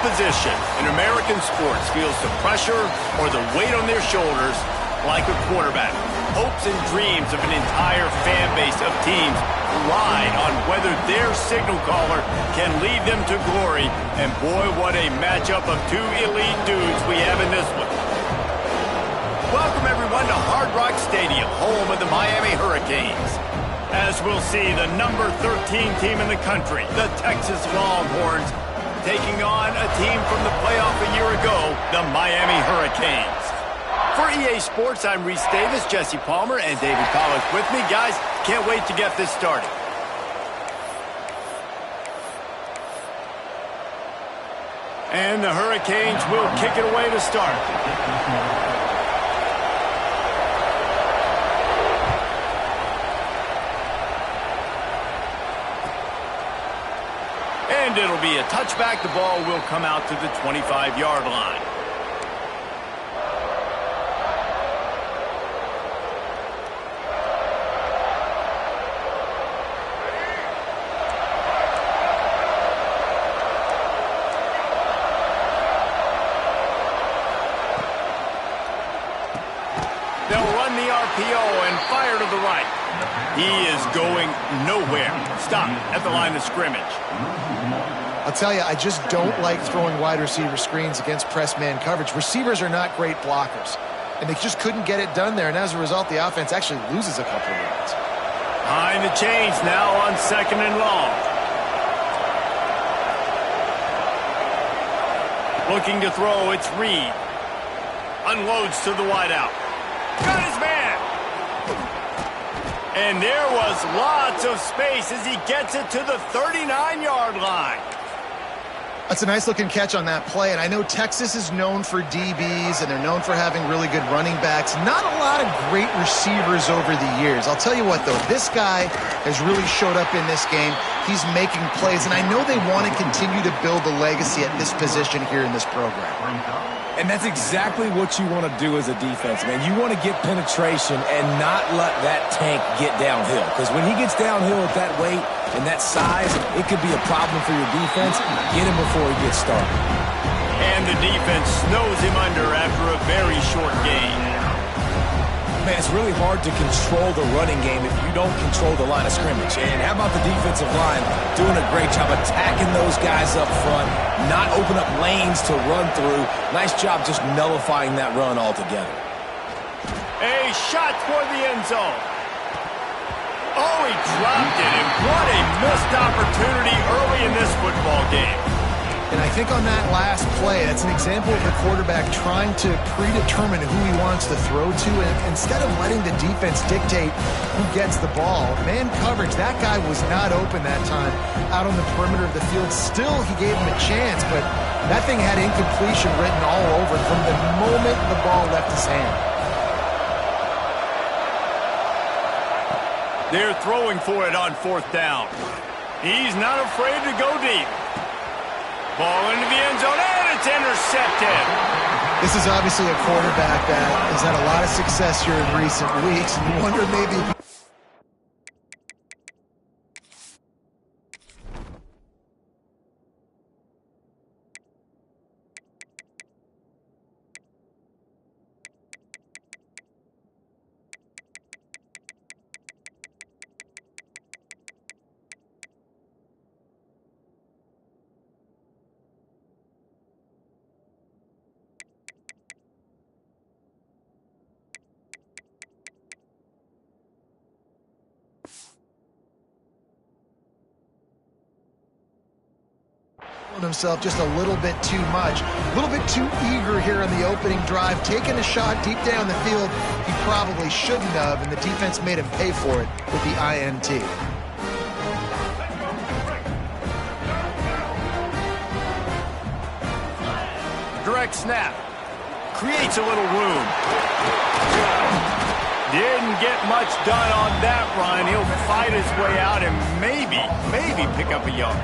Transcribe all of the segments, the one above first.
position in American sports feels the pressure or the weight on their shoulders like a quarterback. Hopes and dreams of an entire fan base of teams ride on whether their signal caller can lead them to glory. And boy, what a matchup of two elite dudes we have in this one. Welcome everyone to Hard Rock Stadium, home of the Miami Hurricanes. As we'll see, the number 13 team in the country, the Texas Longhorns, taking on a team from the playoff a year ago, the Miami Hurricanes. For EA Sports, I'm Reese Davis, Jesse Palmer, and David Collins with me. Guys, can't wait to get this started. And the Hurricanes will kick it away to start. And it'll be a touchback. The ball will come out to the 25-yard line. They'll run the RPO and fire to the right. He is going nowhere. Stop at the line of scrimmage. I'll tell you, I just don't like throwing wide receiver screens against press man coverage. Receivers are not great blockers, and they just couldn't get it done there. And as a result, the offense actually loses a couple of yards. Behind the chains now on 2nd and long. Looking to throw, it's Reed. Unloads to the wideout. Got his man. And there was lots of space as he gets it to the 39-yard line. That's a nice-looking catch on that play, and I know Texas is known for DBs, and they're known for having really good running backs. Not a lot of great receivers over the years. I'll tell you what, though, this guy has really showed up in this game. He's making plays, and I know they want to continue to build a legacy at this position here in this program. And that's exactly what you want to do as a defense, man. You want to get penetration and not let that tank get downhill. Because when he gets downhill at that weight and that size, it could be a problem for your defense. Get him before he gets started. And the defense snows him under after a very short gain. Man, it's really hard to control the running game if you don't control the line of scrimmage. And how about the defensive line doing a great job attacking those guys up front, not open up lanes to run through. Nice job just nullifying that run altogether. A shot toward the end zone. Oh, he dropped it, and what a missed opportunity early in this football game. And I think on that last play, that's an example of the quarterback trying to predetermine who he wants to throw to, and instead of letting the defense dictate who gets the ball, man coverage, that guy was not open that time out on the perimeter of the field. Still, he gave him a chance, but that thing had incompletion written all over it from the moment the ball left his hand. They're throwing for it on 4th down. He's not afraid to go deep. Ball into the end zone, and it's intercepted. This is obviously a quarterback that has had a lot of success here in recent weeks, and you wonder maybe... himself just a little bit too much, a little bit too eager here on the opening drive, taking a shot deep down the field he probably shouldn't have, and the defense made him pay for it with the INT. Direct snap. Creates a little room. Didn't get much done on that run. He'll fight his way out and maybe pick up a yard.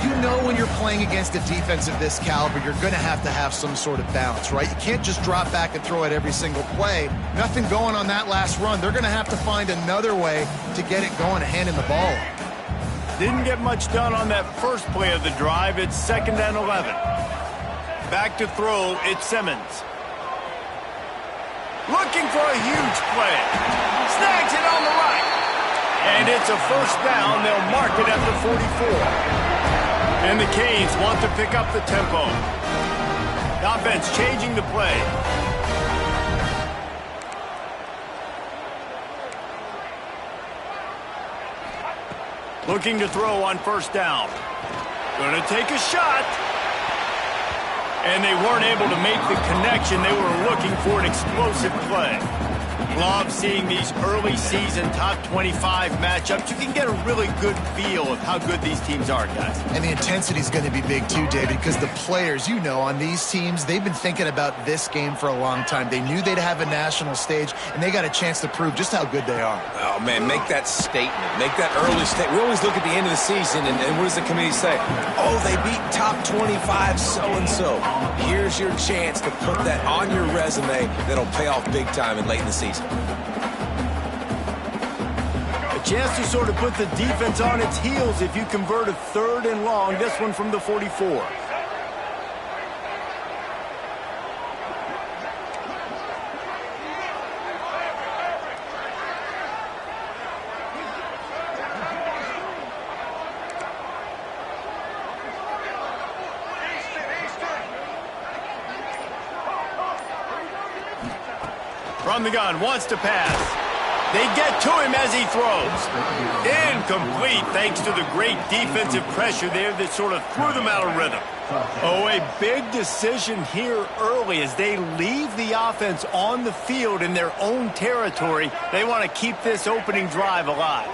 You know when you're playing against a defense of this caliber, you're going to have some sort of balance, right? You can't just drop back and throw it every single play. Nothing going on that last run. They're going to have to find another way to get it going and handing the ball off. Didn't get much done on that first play of the drive. It's 2nd and 11. Back to throw, it's Simmons. Looking for a huge play. Snags it on the right. And it's a first down. They'll mark it at the 44. And the Canes want to pick up the tempo. The offense changing the play. Looking to throw on first down. Going to take a shot. And they weren't able to make the connection. They were looking for an explosive play. Love seeing these early season top 25 matchups. You can get a really good feel of how good these teams are, guys. And the intensity is going to be big too, David, because the players, you know, on these teams, they've been thinking about this game for a long time. They knew they'd have a national stage, and they got a chance to prove just how good they are. Oh, man, make that statement. Make that early statement. We always look at the end of the season, and what does the committee say? Oh, they beat top 25 so-and-so. Here's your chance to put that on your resume that'll pay off big time and late in the season. A chance to sort of put the defense on its heels if you convert a 3rd and long. This one from the 44. From the gun, wants to pass. They get to him as he throws. Incomplete thanks to the great defensive pressure there that sort of threw them out of rhythm. Oh, a big decision here early as they leave the offense on the field in their own territory. They want to keep this opening drive alive.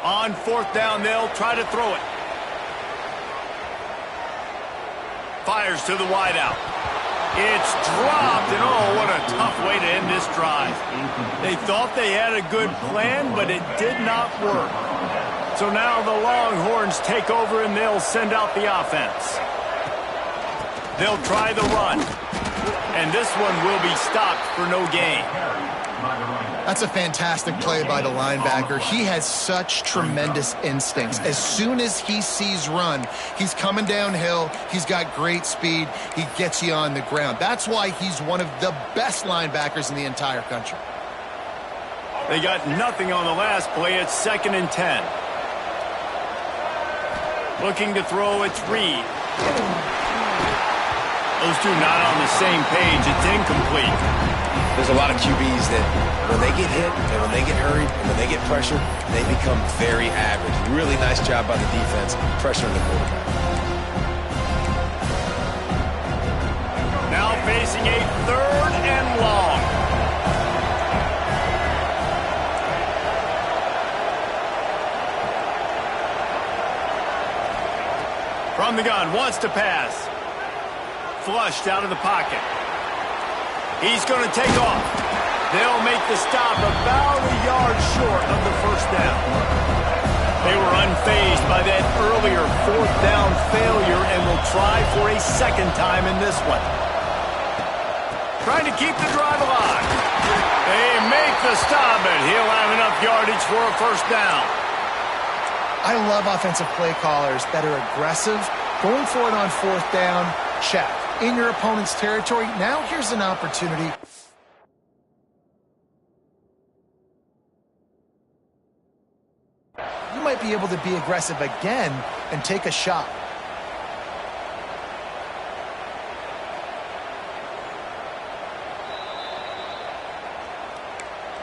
On 4th down, they'll try to throw it. Fires to the wideout. It's dropped, and oh, what a tough way to end this drive. They thought they had a good plan, but it did not work. So now the Longhorns take over, and they'll send out the offense. They'll try the run, and this one will be stopped for no gain. That's a fantastic play by the linebacker. He has such tremendous instincts. As soon as he sees run, he's coming downhill. He's got great speed. He gets you on the ground. That's why he's one of the best linebackers in the entire country. They got nothing on the last play. It's 2nd and 10. Looking to throw, it's Reed. Those two not on the same page. It's incomplete. There's a lot of QBs that when they get hit and when they get hurried and when they get pressured, they become very average. Really nice job by the defense pressuring the quarterback. Now facing a 3rd and long. From the gun, wants to pass. Flushed out of the pocket. He's going to take off. They'll make the stop about a yard short of the first down. They were unfazed by that earlier 4th down failure and will try for a 2nd time in this one. Trying to keep the drive alive. They make the stop, and he'll have enough yardage for a first down. I love offensive play callers that are aggressive. Going for it on 4th down, check. In your opponent's territory, now here's an opportunity. You might be able to be aggressive again and take a shot.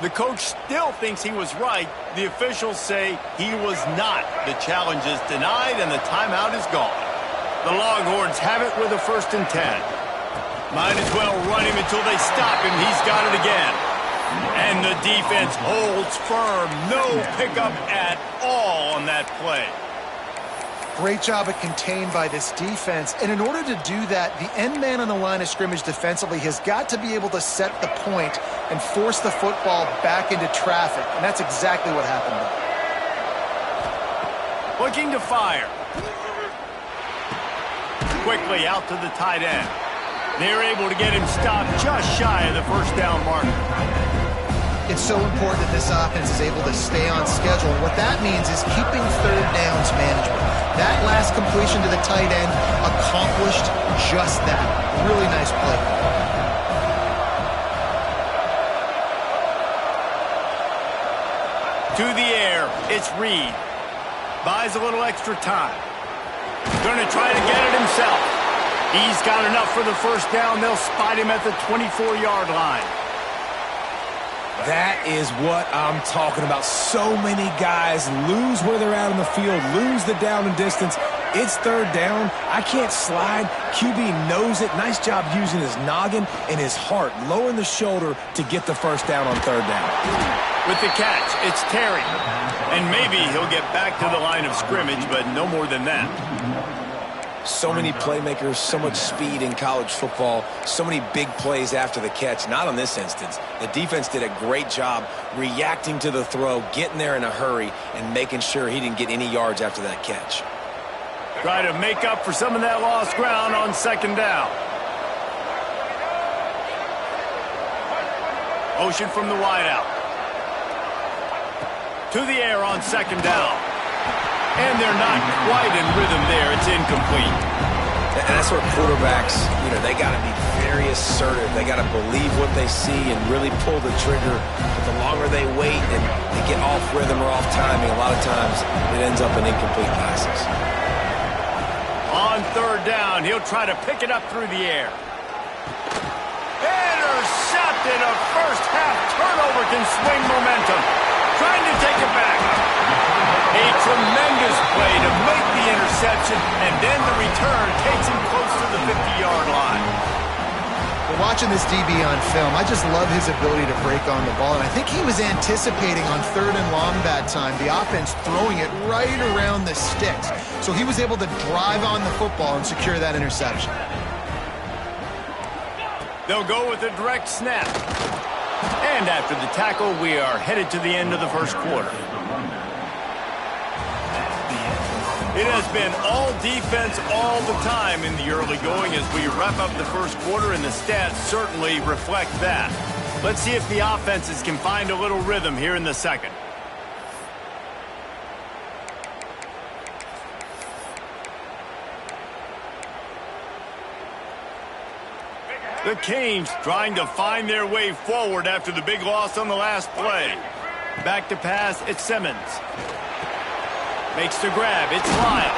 The coach still thinks he was right. The officials say he was not. The challenge is denied, and the timeout is gone. The Longhorns have it with a 1st and 10. Might as well run him until they stop him. He's got it again. And the defense holds firm. No pickup at all on that play. Great job at contained by this defense. And in order to do that, the end man on the line of scrimmage defensively has got to be able to set the point and force the football back into traffic. And that's exactly what happened there. Looking to fire. Quickly out to the tight end. They're able to get him stopped just shy of the first down mark. It's so important that this offense is able to stay on schedule. And what that means is keeping third downs manageable. That last completion to the tight end accomplished just that. Really nice play. To the air, it's Reed. Buys a little extra time. Going to try to get it himself. He's got enough for the first down. They'll spot him at the 24-yard line. That is what I'm talking about. So many guys lose where they're at on the field, lose the down and distance. It's third down. I can't slide. QB knows it. Nice job using his noggin and his heart, lowering the shoulder to get the first down on third down. With the catch, it's Terry. And maybe he'll get back to the line of scrimmage, but no more than that. So many playmakers, so much speed in college football, so many big plays after the catch. Not on this instance. The defense did a great job reacting to the throw, getting there in a hurry, and making sure he didn't get any yards after that catch. Try to make up for some of that lost ground on second down. Motion from the wideout. To the air on second down. And they're not quite in rhythm there. It's incomplete. And that's where quarterbacks, they got to be very assertive. They got to believe what they see and really pull the trigger. But the longer they wait and they get off rhythm or off timing, a lot of times it ends up in incomplete passes. On third down, he'll try to pick it up through the air. Intercepted. A first-half turnover can swing momentum. Trying to take it back. A tremendous play to make the interception, and then the return takes him close to the 50-yard line. Well, watching this DB on film, I just love his ability to break on the ball, and I think he was anticipating on third and long that time, the offense throwing it right around the sticks. So he was able to drive on the football and secure that interception. They'll go with a direct snap. And after the tackle, we are headed to the end of the first quarter. It has been all defense all the time in the early going as we wrap up the first quarter, and the stats certainly reflect that. Let's see if the offenses can find a little rhythm here in the second. The Canes trying to find their way forward after the big loss on the last play. Back to pass, it's Simmons. Makes the grab, it's Lyle.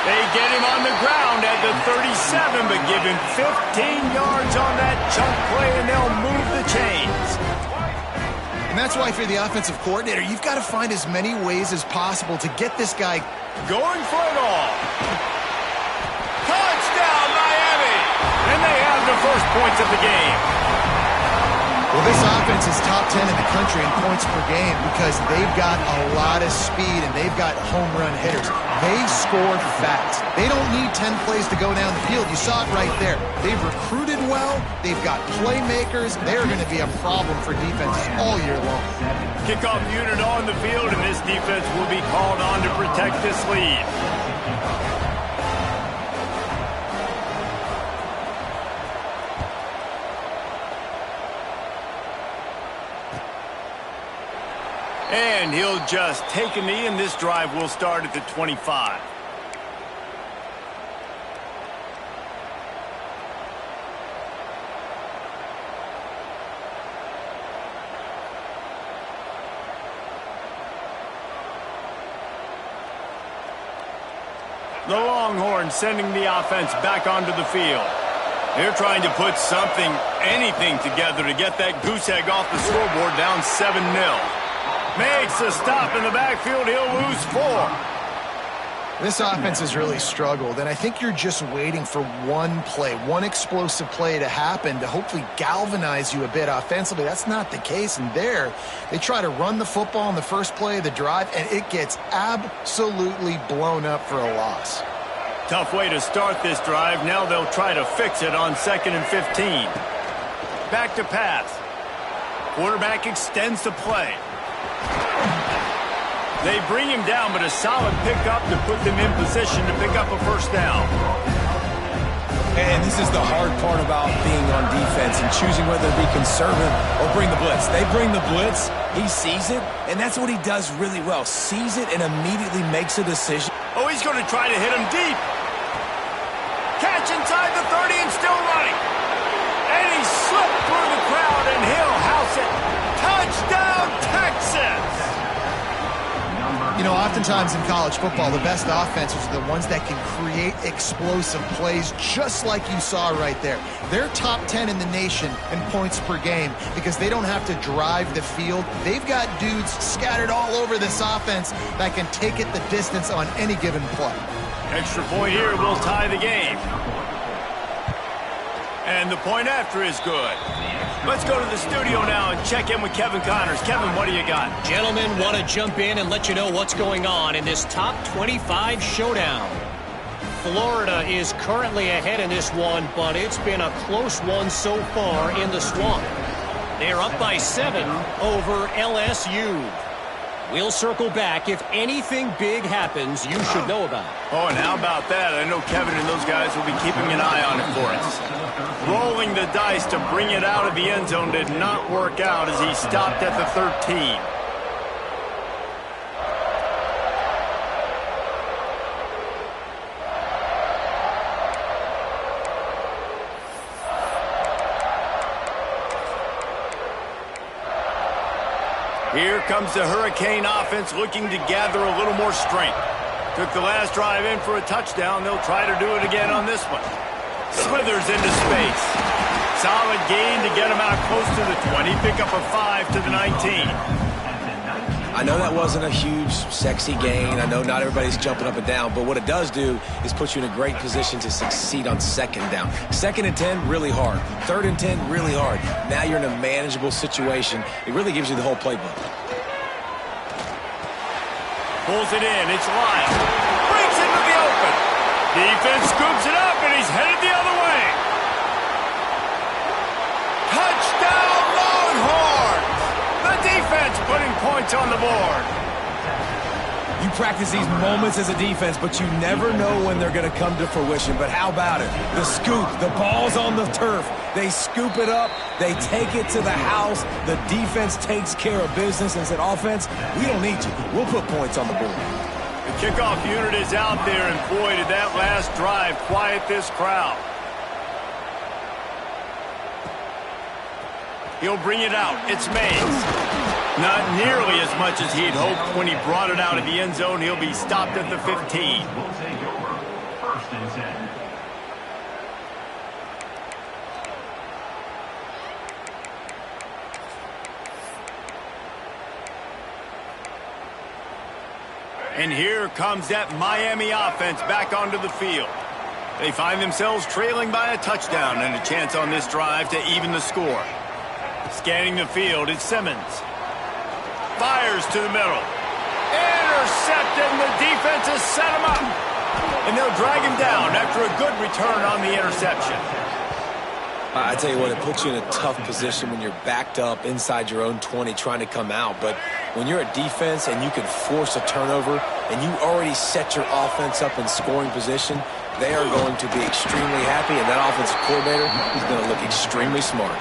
They get him on the ground at the 37, but give him 15 yards on that chunk play, and they'll move the chains. And that's why, if you're the offensive coordinator, you've got to find as many ways as possible to get this guy going for it all. Touchdown, Miami! And they have the first points of the game. Well, this offense is top 10 in the country in points per game because they've got a lot of speed and they've got home run hitters. They score fast. They don't need 10 plays to go down the field. You saw it right there. They've recruited well. They've got playmakers. They're going to be a problem for defenses all year long. Kickoff unit on the field, and this defense will be called on to protect this lead. And he'll just take a knee, and this drive will start at the 25. The Longhorns sending the offense back onto the field. They're trying to put something, anything together to get that goose egg off the scoreboard, down 7-0. Makes a stop in the backfield. He'll lose 4. This offense has really struggled, and I think you're just waiting for one play, one explosive play to happen to hopefully galvanize you a bit offensively. That's not the case, and there they try to run the football in the first play of the drive, and it gets absolutely blown up for a loss. Tough way to start this drive. Now they'll try to fix it on 2nd and 15. Back to pass. Quarterback extends the play. They bring him down, but a solid pickup to put them in position to pick up a first down. And this is the hard part about being on defense and choosing whether to be conservative or bring the blitz. They bring the blitz, he sees it, and that's what he does really well. Sees it and immediately makes a decision. Oh, he's going to try to hit him deep. Catch inside the 30 and still running. And he slipped through the crowd, and he'll house it. Touchdown, Texas! You know, oftentimes in college football, the best offenses are the ones that can create explosive plays, just like you saw right there. They're top 10 in the nation in points per game because they don't have to drive the field. They've got dudes scattered all over this offense that can take it the distance on any given play. Extra point here will tie the game. And the point after is good. Let's go to the studio now and check in with Kevin Connors. Kevin, what do you got? Gentlemen, want to jump in and let you know what's going on in this top 25 showdown. Florida is currently ahead in this one, but it's been a close one so far in the Swamp. They're up by 7 over LSU. We'll circle back. If anything big happens, you should know about it. Oh, and how about that? I know Kevin and those guys will be keeping an eye on it for us. Rolling the dice to bring it out of the end zone did not work out as he stopped at the 13. Here comes the Hurricane offense looking to gather a little more strength. Took the last drive in for a touchdown. They'll try to do it again on this one. Slithers into space. Solid gain to get him out close to the 20. Pick up a 5 to the 19. I know that wasn't a huge, sexy gain. I know not everybody's jumping up and down, but what it does do is put you in a great position to succeed on second down. 2nd and 10, really hard. 3rd and 10, really hard. Now you're in a manageable situation. It really gives you the whole playbook. Pulls it in. It's Lyle. Breaks into the open. Defense scoops it up, and he's headed the other way. Touchdown, Longhorns! The defense putting points on the board. You practice these moments as a defense, but you never know when they're going to come to fruition. But how about it? The scoop, the ball's on the turf. They scoop it up. They take it to the house. The defense takes care of business and said, offense, we don't need you. We'll put points on the board. The kickoff unit is out there, and boy, did that last drive quiet this crowd. He'll bring it out. It's Mays. Not nearly as much as he'd hoped when he brought it out of the end zone. He'll be stopped at the 15. We'll take over 1st and 10. And here comes that Miami offense back onto the field. They find themselves trailing by a touchdown and a chance on this drive to even the score. Scanning the field, it's Simmons. Fires to the middle. Intercepted, and the defense has set him up. And they'll drag him down after a good return on the interception. I tell you what, it puts you in a tough position when you're backed up inside your own 20 trying to come out. But when you're a defense and you can force a turnover and you already set your offense up in scoring position, they are going to be extremely happy, and that offensive coordinator is going to look extremely smart.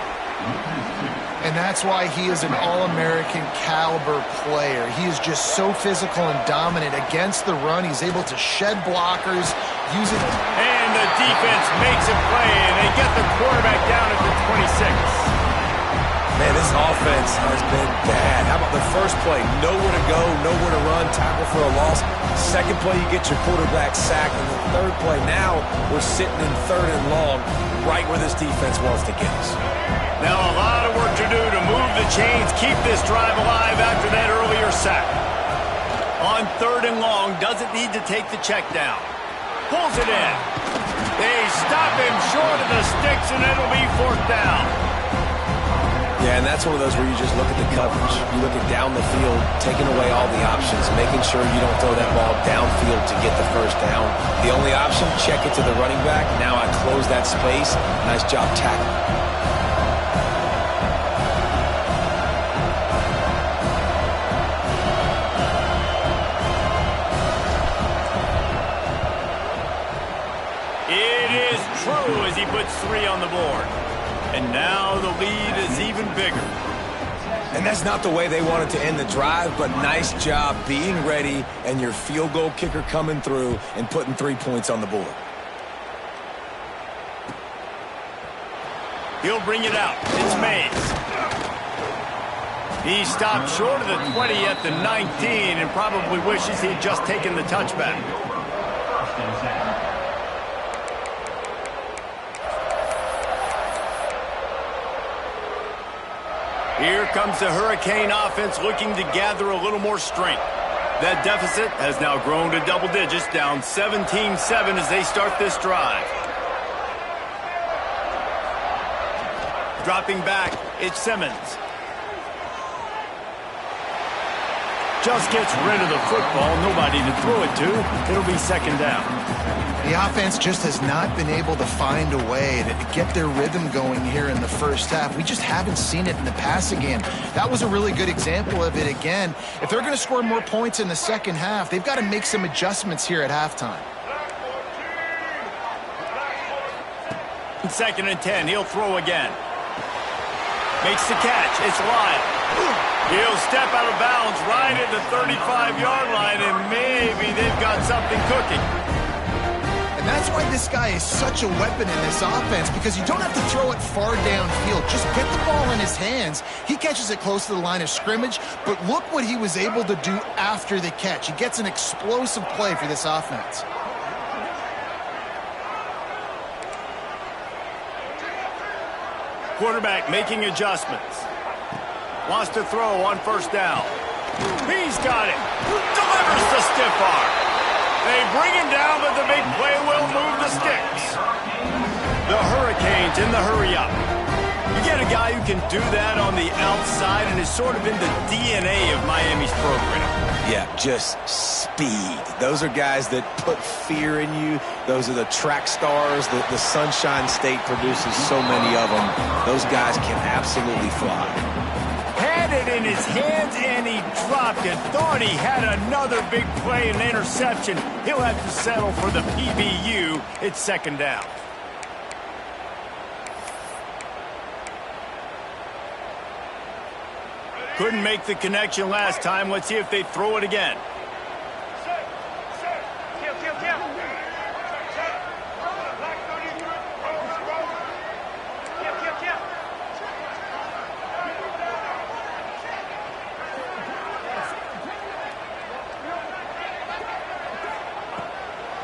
And that's why he is an All-American caliber player. He is just so physical and dominant against the run. He's able to shed blockers, using... And the defense makes a play, and they get the quarterback down at the 26. Man, this offense has been bad. How about the first play? Nowhere to go, nowhere to run, tackle for a loss. Second play, you get your quarterback sacked. And the third play, now we're sitting in 3rd and long, right where this defense wants to get us. Now a lot of work to do to move the chains, keep this drive alive after that earlier sack. On 3rd and long, doesn't need to take the check down. Pulls it in. They stop him short of the sticks, and it'll be 4th down. Yeah, and that's one of those where you just look at the coverage. You look at down the field, taking away all the options, making sure you don't throw that ball downfield to get the 1st down. The only option, check it to the running back. Now I close that space. Nice job tackling. It is true as as he puts 3 on the board. And now the lead is even bigger. And that's not the way they wanted to end the drive, but nice job being ready and your field goal kicker coming through and putting 3 points on the board. He'll bring it out. It's Mays. He stopped short of the 20 at the 19 and probably wishes he'd just taken the touchback. First and 10. Here comes the Hurricane offense looking to gather a little more strength. That deficit has now grown to double digits, down 17-7 as they start this drive. Dropping back, it's Simmons. Just gets rid of the football, nobody to throw it to. It'll be second down. The offense just has not been able to find a way to get their rhythm going here in the first half. We just haven't seen it in the passing game. That was a really good example of it again. If they're going to score more points in the second half, they've got to make some adjustments here at halftime. Second and 10, he'll throw again. Makes the catch, it's Lyle. He'll step out of bounds right at the 35-yard line, and maybe they've got something cooking. And that's why this guy is such a weapon in this offense, because you don't have to throw it far downfield. Just get the ball in his hands. He catches it close to the line of scrimmage, but look what he was able to do after the catch. He gets an explosive play for this offense. Quarterback making adjustments. Wants to throw on first down. He's got it. Delivers the stiff arm. They bring him down, but the big play will move the sticks. The Hurricanes in the hurry-up. You get a guy who can do that on the outside and is sort of in the DNA of Miami's program. Yeah, just speed. Those are guys that put fear in you. Those are the track stars. The Sunshine State produces so many of them. Those guys can absolutely fly. Had it in his hands and he dropped it. Thought he had another big play and interception. He'll have to settle for the PBU. It's second down. Couldn't make the connection last time. Let's see if they throw it again.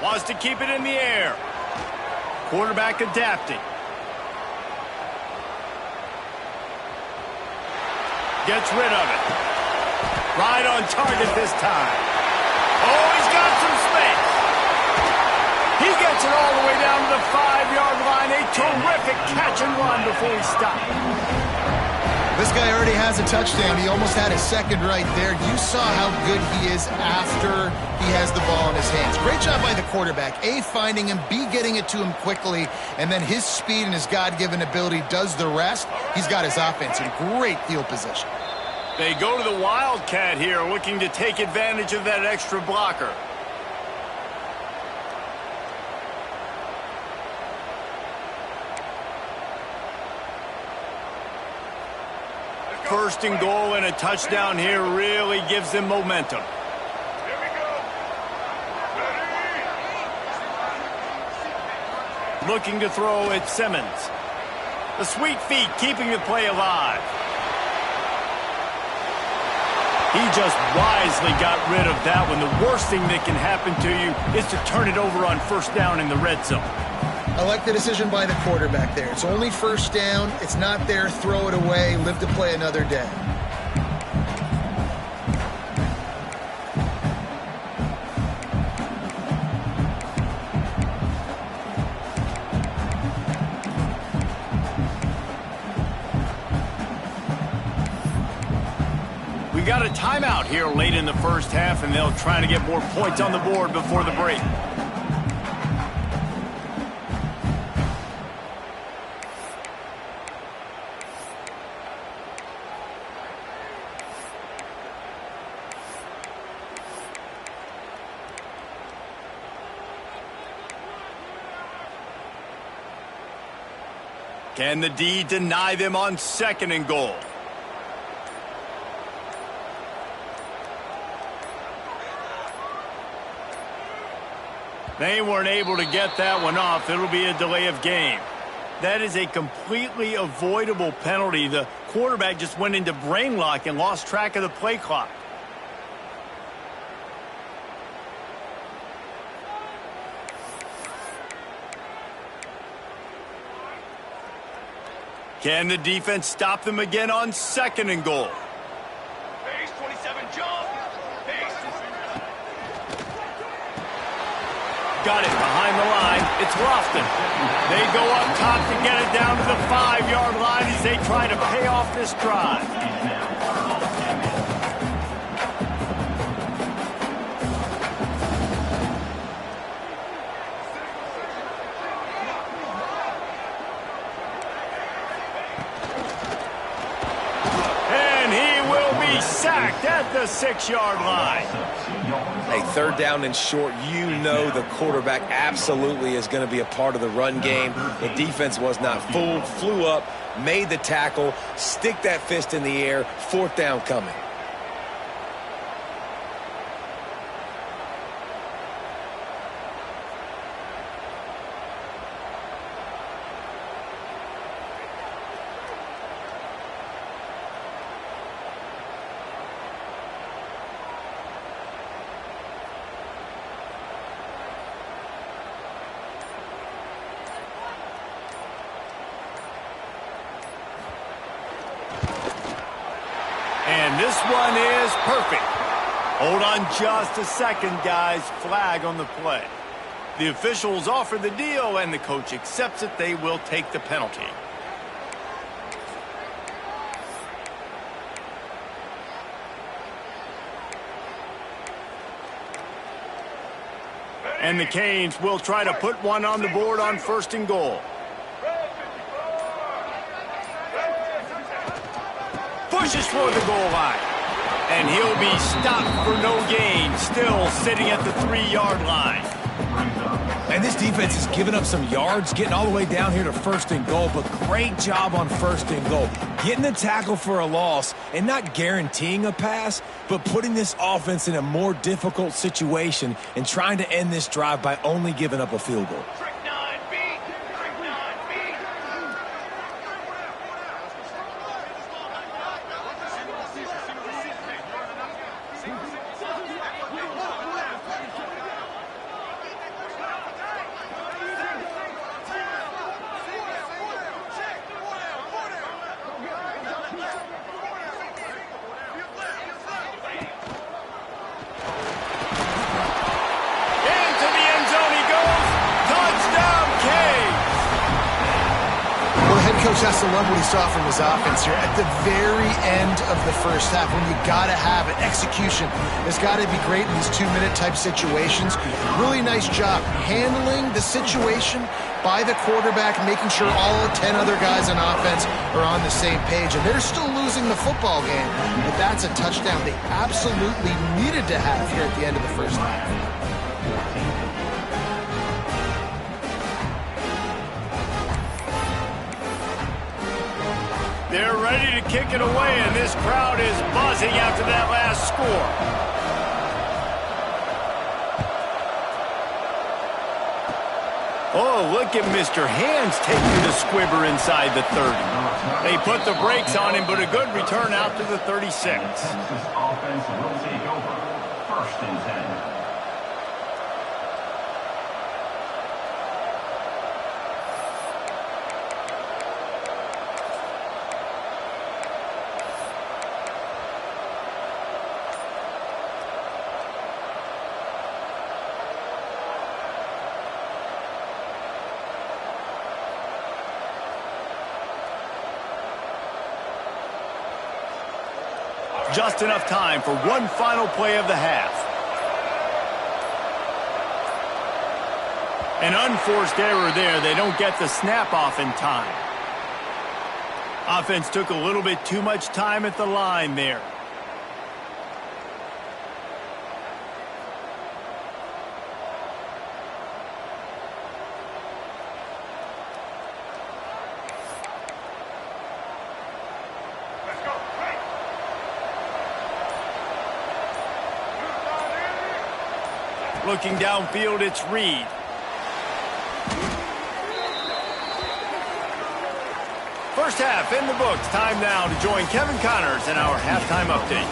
Wants to keep it in the air. Quarterback adapting. Gets rid of it. Right on target this time. Oh, he's got some space. He gets it all the way down to the 5-yard line. A terrific catch and run before he stopped. This guy already has a touchdown. He almost had a second right there. You saw how good he is after he has the ball in his hands. Great job by the quarterback. A, finding him, B, getting it to him quickly, and then his speed and his God-given ability does the rest. He's got his offense in great field position. They go to the Wildcat here, looking to take advantage of that extra blocker. First and goal and a touchdown here really gives them momentum. Looking to throw at Simmons. The sweet feet keeping the play alive. He just wisely got rid of that one. The worst thing that can happen to you is to turn it over on first down in the red zone. I like the decision by the quarterback there. It's only first down. It's not there. Throw it away. Live to play another day. We got a timeout here late in the first half, and they'll try to get more points on the board before the break. Can the D deny them on 2nd and goal? They weren't able to get that one off. It'll be a delay of game. That is a completely avoidable penalty. The quarterback just went into brain lock and lost track of the play clock. Can the defense stop them again on 2nd and goal? Base 27, jump. Base. Got it behind the line. It's Lofton. They go up top to get it down to the 5-yard line as they try to pay off this drive. Sacked at the 6-yard line. Hey, 3rd down and short, you know the quarterback absolutely is going to be a part of the run game. The defense was not fooled, flew up, made the tackle, stick that fist in the air, 4th down coming. And this one is perfect. Hold on just a second, guys. Flag on the play. The officials offer the deal, and the coach accepts it. They will take the penalty. And the Canes will try to put one on the board on 1st and goal. Pushes for the goal line. And he'll be stopped for no gain. Still sitting at the 3-yard line. And this defense has given up some yards, getting all the way down here to 1st and goal, but great job on 1st and goal. Getting the tackle for a loss and not guaranteeing a pass, but putting this offense in a more difficult situation and trying to end this drive by only giving up a field goal. Coach has to love what he saw from his offense here at the very end of the 1st half when you got to have it. Execution has got to be great in these 2-minute type situations. Really nice job handling the situation by the quarterback, making sure all 10 other guys on offense are on the same page. And they're still losing the football game, but that's a touchdown they absolutely needed to have here at the end of the 1st half. They're ready to kick it away, and this crowd is buzzing after that last score. Oh, look at Mr. Hands taking the squibber inside the 30. They put the brakes on him, but a good return out to the 36. This offense will take over. 1st and 10. Just enough time for one final play of the half. An unforced error there. They don't get the snap off in time. Offense took a little bit too much time at the line there. Looking downfield, it's Reed. First half in the books. Time now to join Kevin Connors in our halftime update.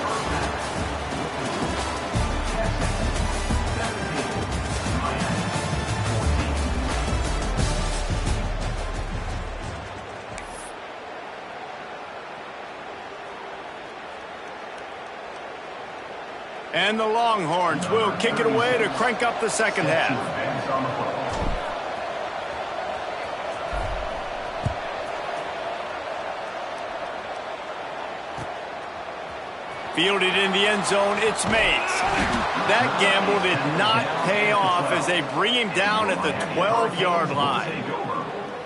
And the Longhorns will kick it away to crank up the second half. Fielded in the end zone, it's Mays. That gamble did not pay off as they bring him down at the 12-yard line.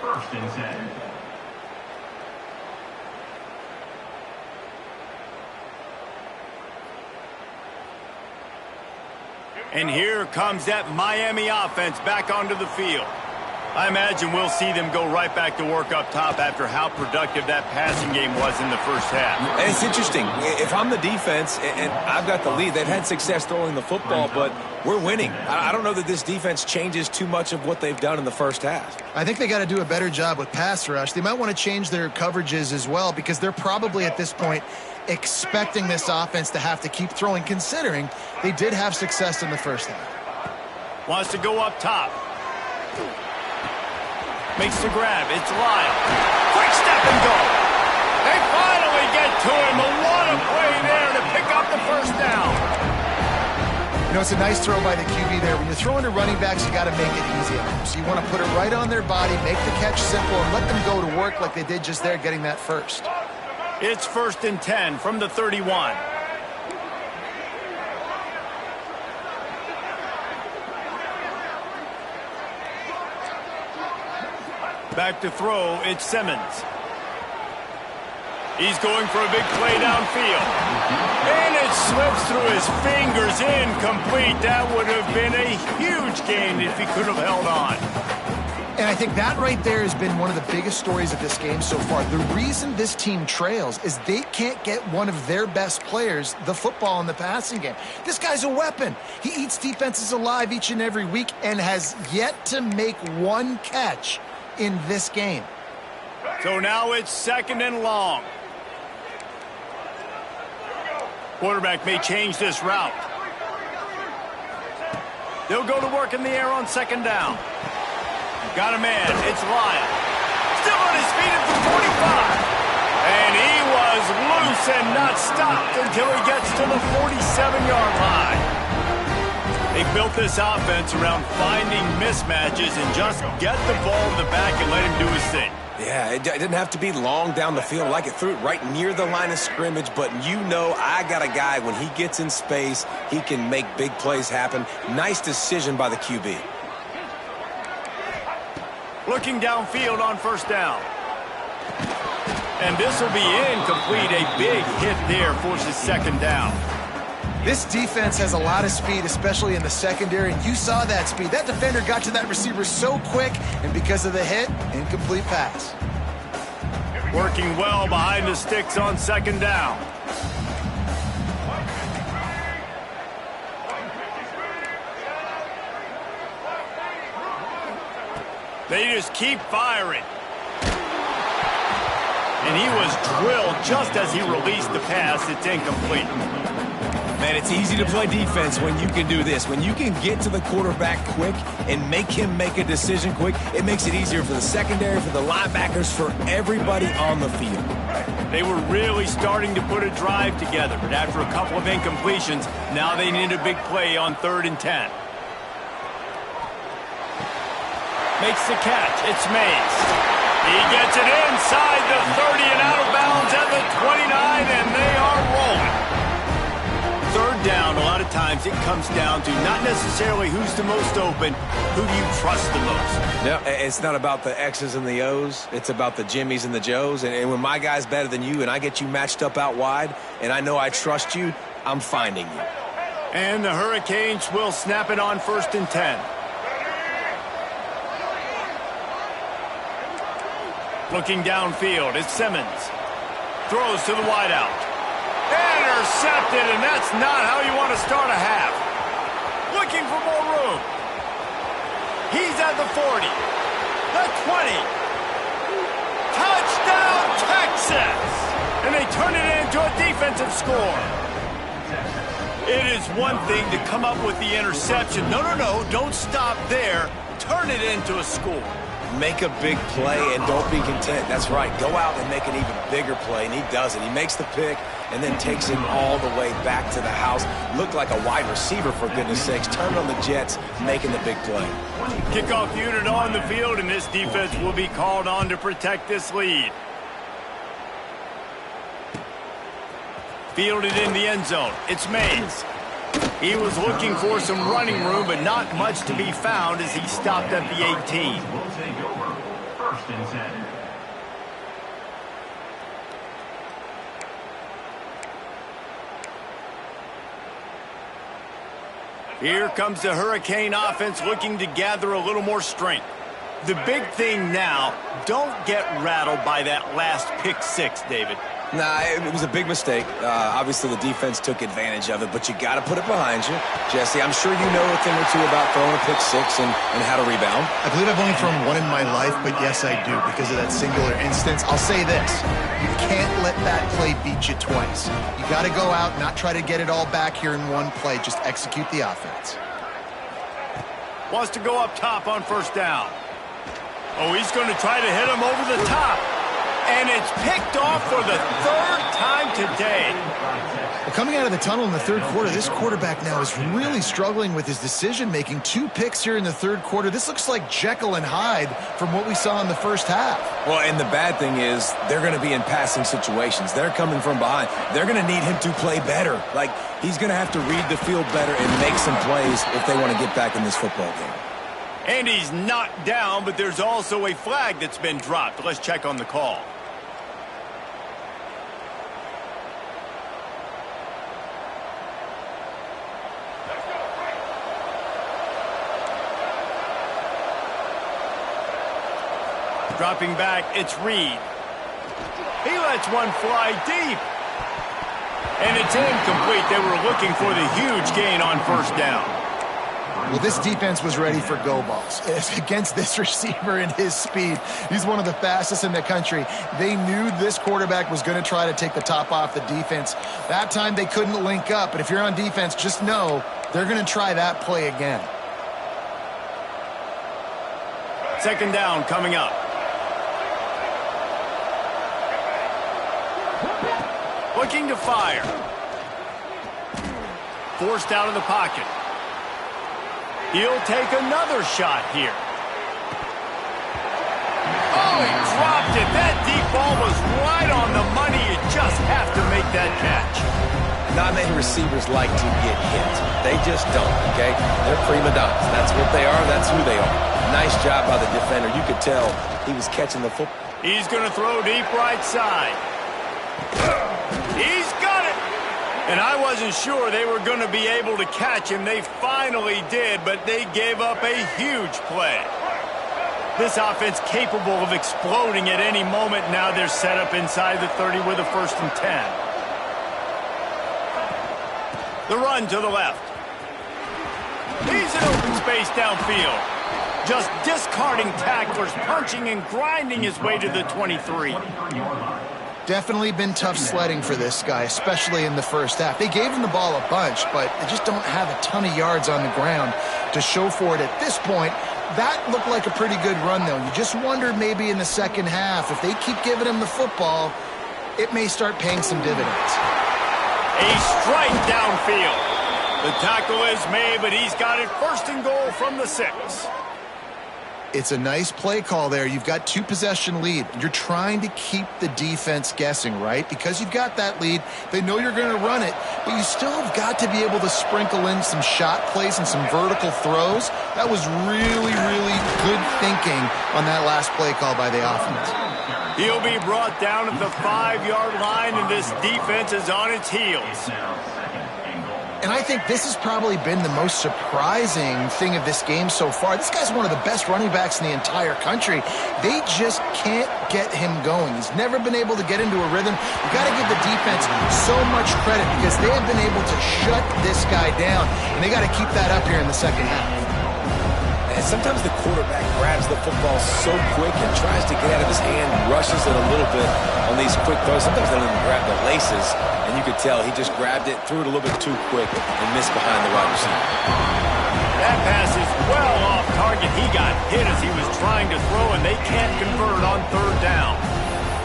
First and 10. And here comes that Miami offense back onto the field. I imagine we'll see them go right back to work up top after how productive that passing game was in the first half. And it's interesting. If I'm the defense and I've got the lead, they've had success throwing the football, but we're winning. I don't know that this defense changes too much of what they've done in the first half. I think they got to do a better job with pass rush. They might want to change their coverages as well because they're probably at this point expecting this offense to have to keep throwing, considering they did have success in the first half. Wants to go up top. Makes the grab. It's Lyle. Quick step and go. They finally get to him. What a play there to pick up the first down. You know, it's a nice throw by the QB there. When you're throwing to running backs, you got to make it easy on them. So you want to put it right on their body, make the catch simple, and let them go to work like they did just there, getting that first. It's first and 10 from the 31. Back to throw, it's Simmons. He's going for a big play downfield. And it slips through his fingers, incomplete. That would have been a huge gain if he could have held on. And I think that right there has been one of the biggest stories of this game so far. The reason this team trails is they can't get one of their best players the football in the passing game. This guy's a weapon. He eats defenses alive each and every week and has yet to make one catch in this game. So now it's second and long. Quarterback may change this route. They'll go to work in the air on second down. Got a man. It's Lyle. Still on his feet at the 45. And he was loose and not stopped until he gets to the 47-yard line. They built this offense around finding mismatches and just get the ball in the back and let him do his thing. Yeah, it didn't have to be long down the field. Like it threw it right near the line of scrimmage, but you know I got a guy, when he gets in space, he can make big plays happen. Nice decision by the QB. Looking downfield on first down. And this will be incomplete. A big hit there forces second down. This defense has a lot of speed, especially in the secondary, and you saw that speed. That defender got to that receiver so quick, and because of the hit, incomplete pass. Working well behind the sticks on second down. They just keep firing. And he was drilled just as he released the pass. It's incomplete. Man, it's easy to play defense when you can do this. When you can get to the quarterback quick and make him make a decision quick, it makes it easier for the secondary, for the linebackers, for everybody on the field. They were really starting to put a drive together, but after a couple of incompletions, now they need a big play on 3rd and 10. Makes the catch. It's Mays. He gets it inside the 30 and out of bounds at the 29, and they are rolling. 3rd down, a lot of times it comes down to not necessarily who's the most open, who do you trust the most. No, it's not about the X's and the O's. It's about the Jimmies and the Joes. And when my guy's better than you and I get you matched up out wide and I know I trust you, I'm finding you. And the Hurricanes will snap it on 1st and 10. Looking downfield, it's Simmons. Throws to the wideout. Intercepted, and that's not how you want to start a half. looking for more room. He's at the 40, the 20. Touchdown, Texas! And they turn it into a defensive score. It is one thing to come up with the interception. No, don't stop there. Turn it into a score. Make a big play and don't be content. That's right. Go out and make an even bigger play, and he does it. He makes the pick and then takes him all the way back to the house. Looked like a wide receiver, for goodness sakes. Turned on the Jets, making the big play. Kickoff unit on the field, and this defense will be called on to protect this lead. Fielded in the end zone. It's Mays. He was looking for some running room, but not much to be found as he stopped at the 18. Will take over. First and 10. Here comes the Hurricane offense looking to gather a little more strength. The big thing now, don't get rattled by that last pick six, David. Nah, it was a big mistake. Obviously, the defense took advantage of it, but you got to put it behind you. Jesse, I'm sure you know a thing or two about throwing a pick six and how to rebound. I believe I've only thrown one in my life, but yes, I do, because of that singular instance. I'll say this. You can't let that play beat you twice. You got to go out, not try to get it all back here in one play. Just execute the offense. Wants to go up top on first down. Oh, he's going to try to hit him over the top. And it's picked off for the third time today. Well, coming out of the tunnel in the third quarter, this quarterback now is really struggling with his decision-making. 2 picks here in the third quarter. This looks like Jekyll and Hyde from what we saw in the first half. Well, and the bad thing is they're going to be in passing situations. They're coming from behind. They're going to need him to play better. Like, he's going to have to read the field better and make some plays if they want to get back in this football game. And he's knocked down, but there's also a flag that's been dropped. Let's check on the call. Dropping back, it's Reed. He lets one fly deep. And it's incomplete. They were looking for the huge gain on first down. Well, this defense was ready for go balls. Against this receiver and his speed, he's one of the fastest in the country. They knew this quarterback was going to try to take the top off the defense. That time they couldn't link up, but if you're on defense, just know they're going to try that play again. Second down coming up. Looking to fire. Forced out of the pocket. He'll take another shot here. Oh, he dropped it. That deep ball was right on the money. You just have to make that catch. Not many receivers like to get hit. They just don't, okay? They're prima donnas. That's what they are. That's who they are. Nice job by the defender. You could tell he was catching the football. He's going to throw deep right side. He's got it. And I wasn't sure they were going to be able to catch him. They finally did, but they gave up a huge play. This offense capable of exploding at any moment. Now they're set up inside the 30 with a 1st and 10. The run to the left. He's in open space downfield. Just discarding tacklers, punching and grinding his way to the 23. Definitely been tough sledding for this guy, especially in the first half. They gave him the ball a bunch, but they just don't have a ton of yards on the ground to show for it at this point. That looked like a pretty good run, though. You just wonder maybe in the second half, if they keep giving him the football, it may start paying some dividends. A strike downfield. The tackle is made, but he's got it 1st and goal from the 6. It's a nice play call there. You've got 2-possession lead. You're trying to keep the defense guessing, right? Because you've got that lead. They know you're going to run it, but you still have got to be able to sprinkle in some shot plays and some vertical throws. That was really, really good thinking on that last play call by the offense. He'll be brought down at the 5-yard line, and this defense is on its heels. And I think this has probably been the most surprising thing of this game so far. This guy's one of the best running backs in the entire country. They just can't get him going. He's never been able to get into a rhythm. You've got to give the defense so much credit because they have been able to shut this guy down, and they got to keep that up here in the second half. And sometimes the quarterback grabs the football so quick and tries to get out of his hand, rushes it a little bit on these quick throws. Sometimes they don't even grab the laces, and you could tell he just grabbed it, threw it a little bit too quick, and missed behind the wide receiver. That pass is well off target. He got hit as he was trying to throw, and they can't convert on third down.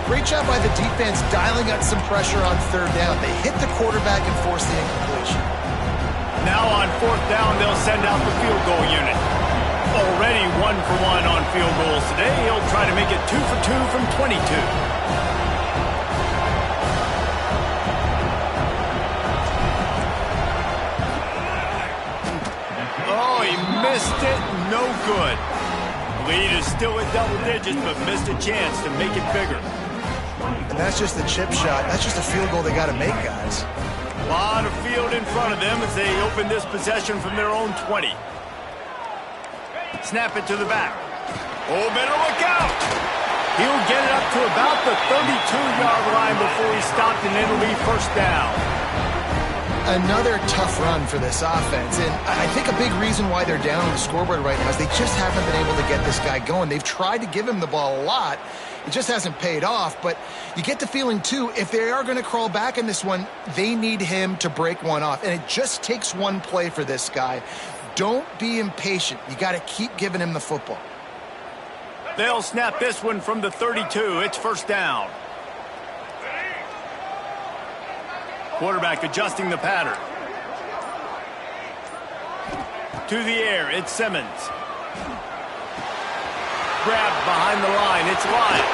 Great job by the defense dialing up some pressure on third down. They hit the quarterback and forced the incompletion. Now on fourth down, they'll send out the field goal unit. Already 1 for 1 on field goals today. He'll try to make it 2 for 2 from 22. Oh, he missed it. No good. Lead is still at double digits, but missed a chance to make it bigger. And that's just the chip shot. That's just a field goal they got to make, guys. A lot of field in front of them as they open this possession from their own 20. Snap it to the back. Oh, better look out. He'll get it up to about the 32-yard line before he's stopped, and it'll be first down. Another tough run for this offense, and I think a big reason why they're down on the scoreboard right now is they just haven't been able to get this guy going. They've tried to give him the ball a lot. It just hasn't paid off, but you get the feeling, too, if they are going to crawl back in this one, they need him to break one off, and it just takes one play for this guy. Don't be impatient. You got to keep giving him the football. They'll snap this one from the 32. It's first down. Quarterback adjusting the pattern. To the air, it's Simmons. Grabbed behind the line, it's Lyle.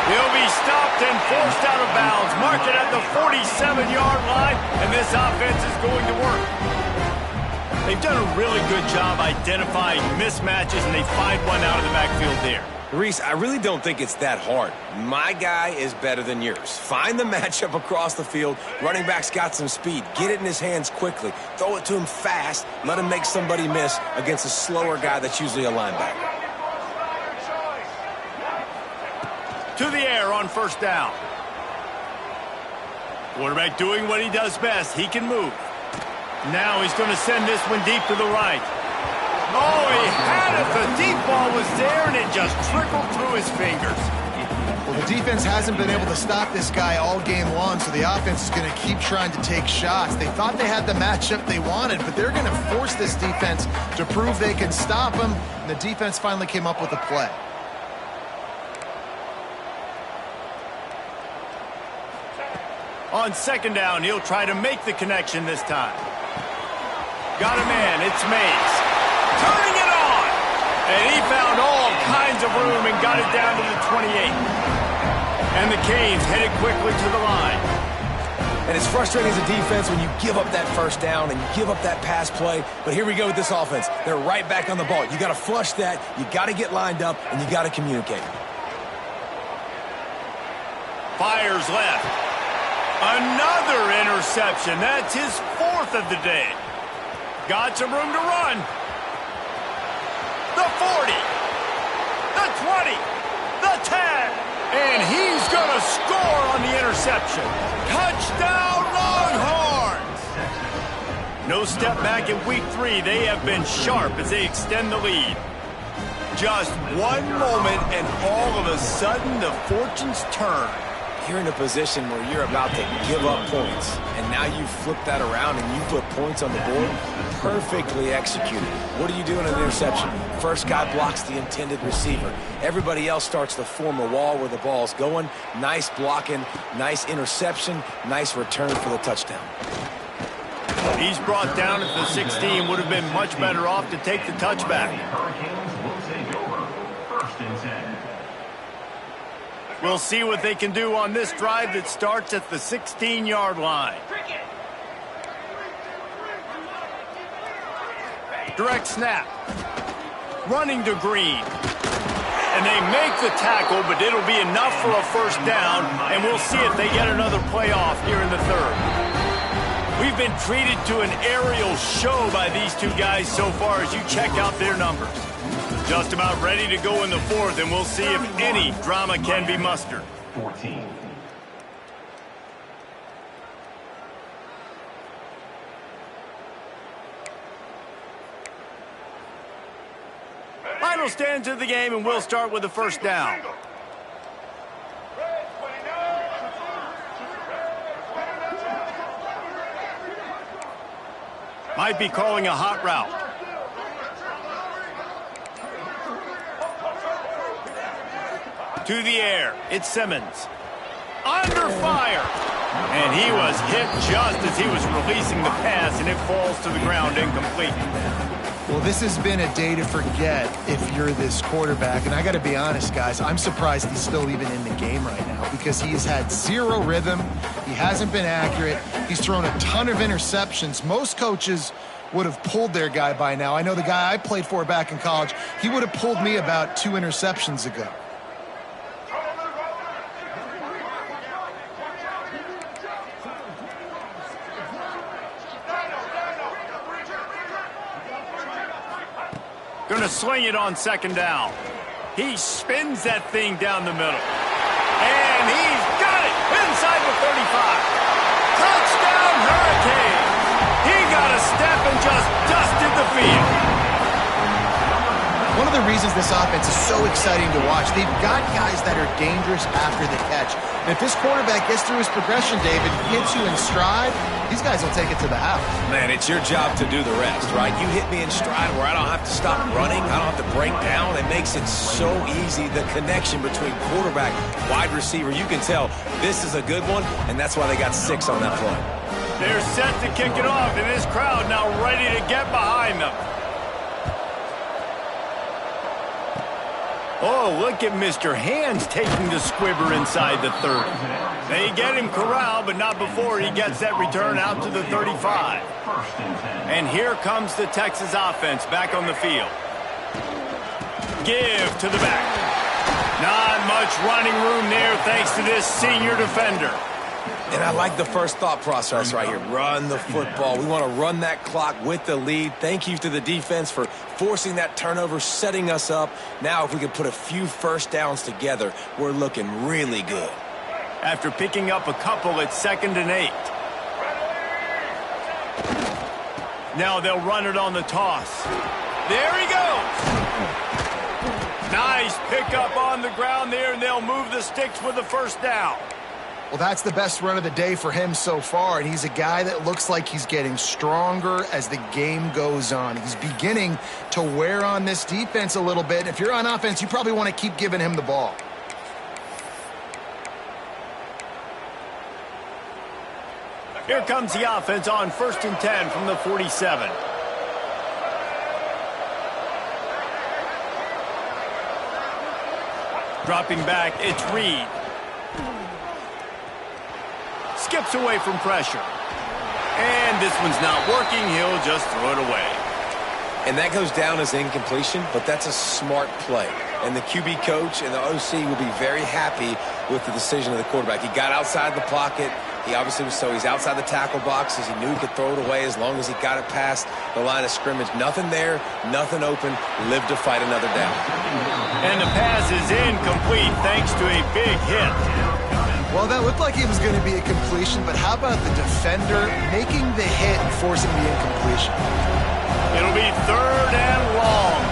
He'll be stopped and forced out of bounds. Mark it at the 47-yard line, and this offense is going to work. They've done a really good job identifying mismatches, and they find one out of the backfield there. Reese, I really don't think it's that hard. My guy is better than yours. Find the matchup across the field. Running back's got some speed. Get it in his hands quickly. Throw it to him fast. Let him make somebody miss against a slower guy that's usually a linebacker. To the air on first down. Quarterback doing what he does best. He can move. Now he's going to send this one deep to the right. Oh, he had it. The deep ball was there, and it just trickled through his fingers. Well, the defense hasn't been able to stop this guy all game long, so the offense is going to keep trying to take shots. They thought they had the matchup they wanted, but they're going to force this defense to prove they can stop him, and the defense finally came up with a play. On second down, he'll try to make the connection this time. Got a man, it's Mays. Turning it on! And he found all kinds of room and got it down to the 28. And the Canes headed quickly to the line. And it's frustrating as a defense when you give up that first down and you give up that pass play. But here we go with this offense. They're right back on the ball. You got to flush that, you got to get lined up, and you got to communicate. Fires left. Another interception. That's his fourth of the day. Got some room to run. The 40. The 20. The 10. And he's going to score on the interception. Touchdown, Longhorns! No step back in week 3. They have been sharp as they extend the lead. Just one moment, and all of a sudden, the fortunes turn. You're in a position where you're about to give up points, and now you flip that around and you put points on the board. Perfectly executed. What do you do in an interception? First guy blocks the intended receiver. Everybody else starts to form a wall where the ball's going. Nice blocking, nice interception, nice return for the touchdown. He's brought down at the 16. Would have been much better off to take the touchback. Hurricanes will take over. First and 10. We'll see what they can do on this drive that starts at the 16-yard line. Direct snap. Running to Green. And they make the tackle, but it'll be enough for a first down, and we'll see if they get another play off here in the third. We've been treated to an aerial show by these two guys so far as you check out their numbers. Just about ready to go in the fourth, and we'll see if any drama can be mustered. 14. Final stands of the game, and we'll start with the first down. Might be calling a hot route. To the air, it's Simmons. Under fire! And he was hit just as he was releasing the pass, and it falls to the ground incomplete. Well, this has been a day to forget if you're this quarterback. And I got to be honest, guys, I'm surprised he's still even in the game right now because he has had zero rhythm. He hasn't been accurate. He's thrown a ton of interceptions. Most coaches would have pulled their guy by now. I know the guy I played for back in college, he would have pulled me about 2 interceptions ago. Going to sling it on second down. He spins that thing down the middle. And he's got it inside the 35. Touchdown, Hurricane. He got a step and just dusted the field. One of the reasons this offense is so exciting to watch, they've got guys that are dangerous after the catch. And if this quarterback gets through his progression, David, hits you in stride, these guys will take it to the house. Man, it's your job to do the rest, right? You hit me in stride where I don't have to stop running. I don't have to break down. It makes it so easy. The connection between quarterback, wide receiver, you can tell this is a good one, and that's why they got 6 on that play. They're set to kick it off, and this crowd now ready to get behind them. Oh, look at Mr. Hands taking the squibber inside the 30. They get him corralled, but not before he gets that return out to the 35. And here comes the Texas offense back on the field. Give to the back. Not much running room there thanks to this senior defender. And I like the first thought process right here. Run the football. We want to run that clock with the lead. Thank you to the defense for forcing that turnover, setting us up. Now, if we could put a few first downs together, we're looking really good. After picking up a couple at 2nd and 8. Now they'll run it on the toss. There he goes. Nice pickup on the ground there, and they'll move the sticks with the first down. Well, that's the best run of the day for him so far, and he's a guy that looks like he's getting stronger as the game goes on. He's beginning to wear on this defense a little bit. If you're on offense, you probably want to keep giving him the ball. Here comes the offense on 1st and 10 from the 47. Dropping back, it's Reed. Skips away from pressure. And this one's not working. He'll just throw it away. And that goes down as incompletion, but that's a smart play. And the QB coach and the OC will be very happy with the decision of the quarterback. He got outside the pocket. He obviously was he's outside the tackle boxes. He knew he could throw it away as long as he got it past the line of scrimmage. Nothing there, nothing open. Live to fight another down. And the pass is incomplete thanks to a big hit. Well, that looked like it was going to be a completion, but how about the defender making the hit and forcing the incompletion? It'll be 3rd and long.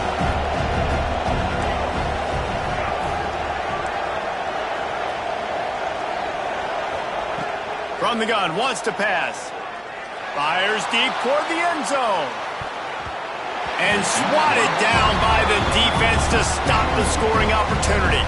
From the gun, wants to pass. Fires deep toward the end zone. And swatted down by the defense to stop the scoring opportunity.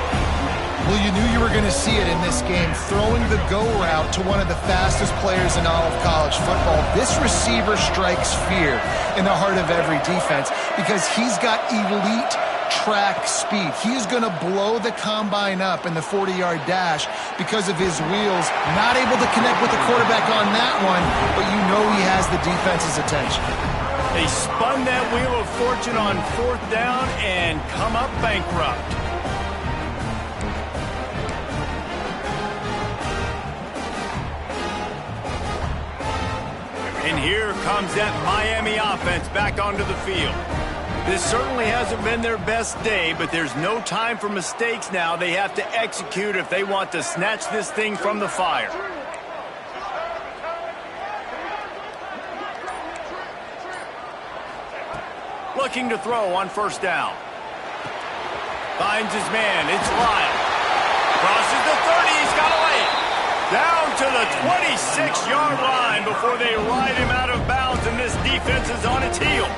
Well, you knew you were going to see it in this game, throwing the go route to one of the fastest players in all of college football. This receiver strikes fear in the heart of every defense because he's got elite track speed. He is going to blow the combine up in the 40-yard dash because of his wheels. Not able to connect with the quarterback on that one, but you know he has the defense's attention. They spun that wheel of fortune on 4th down and come up bankrupt. And here comes that Miami offense back onto the field. This certainly hasn't been their best day, but there's no time for mistakes now. They have to execute if they want to snatch this thing from the fire. Looking to throw on first down. Finds his man. It's Lyle. Crosses the 30. He's got to lay it. Down to the 26-yard line before they ride him out of bounds, and this defense is on its heels.